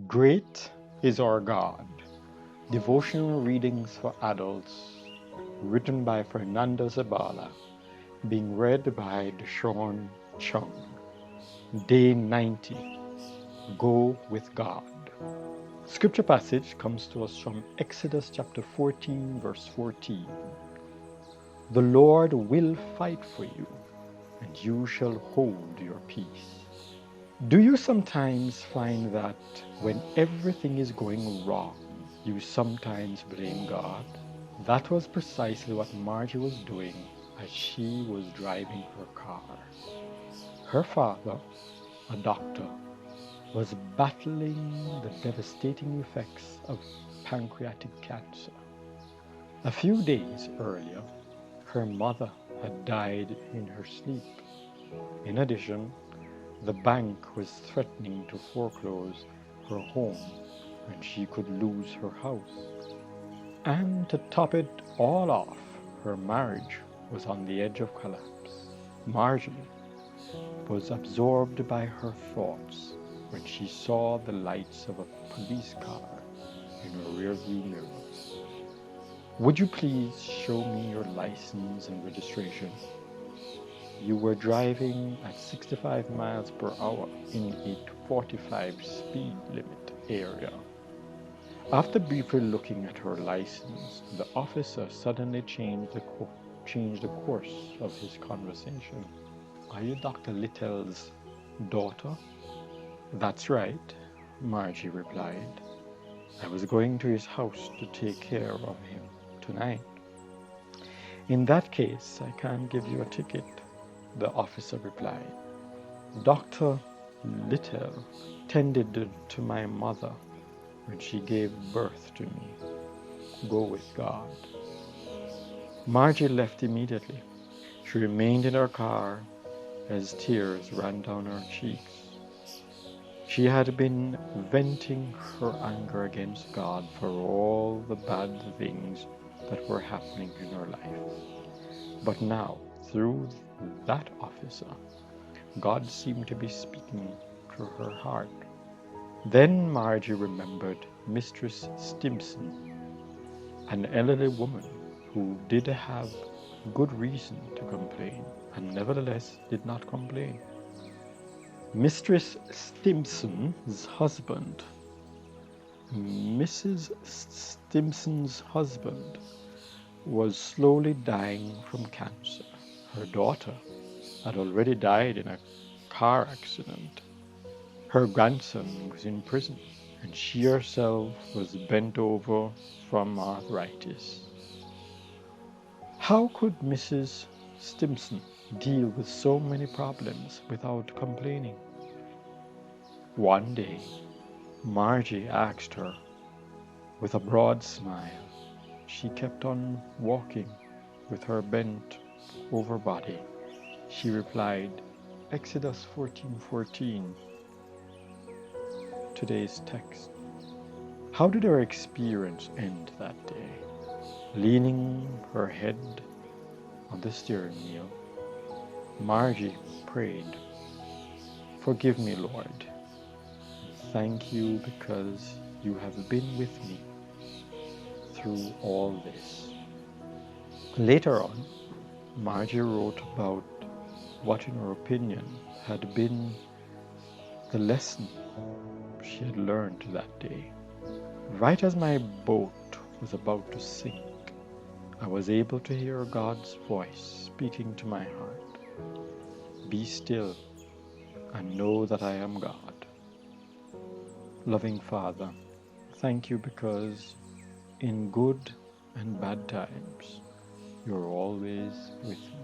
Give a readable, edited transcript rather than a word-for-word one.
Great is our God. Devotional readings for adults, written by Fernando Zabala, being read by DECHAWN'S. Day 90. Go with God. Scripture passage comes to us from Exodus chapter 14, verse 14. The Lord will fight for you, and you shall hold your peace. Do you sometimes find that when everything is going wrong, you sometimes blame God? That was precisely what Margie was doing as she was driving her car. Her father, a doctor, was battling the devastating effects of pancreatic cancer. A few days earlier, her mother had died in her sleep. In addition, the bank was threatening to foreclose her home and she could lose her house. And to top it all off, her marriage was on the edge of collapse. Margie was absorbed by her thoughts when she saw the lights of a police car in her rearview mirror. Would you please show me your license and registration? You were driving at 65 miles per hour in a 45 speed limit area. After briefly looking at her license, the officer suddenly changed the course of his conversation. Are you Dr. Little's daughter? That's right, Margie replied. I was going to his house to take care of him tonight. In that case, I can't give you a ticket, the officer replied. Dr. Little tended to my mother when she gave birth to me. Go with God. Margie left immediately. She remained in her car as tears ran down her cheeks. She had been venting her anger against God for all the bad things that were happening in her life. But now, through that officer, God seemed to be speaking to her heart. Then Margie remembered Mistress Stimson, an elderly woman who did have good reason to complain, and nevertheless did not complain. Mistress Stimson's husband, Mrs. Stimson's husband, was slowly dying from cancer. Her daughter had already died in a car accident. Her grandson was in prison, and she herself was bent over from arthritis. How could Mrs. Stimson deal with so many problems without complaining? One day, Margie asked her with a broad smile. She kept on walking with her bent over body. She replied, Exodus 14:14, today's text. How did her experience end that day? Leaning her head on the steering wheel, Margie prayed, Forgive me, Lord. Thank you because you have been with me through all this. Later on, Margie wrote about what, in her opinion, had been the lesson she had learned that day. Right as my boat was about to sink, I was able to hear God's voice speaking to my heart. Be still and know that I am God. Loving Father, thank you because in good and bad times, you're always with me.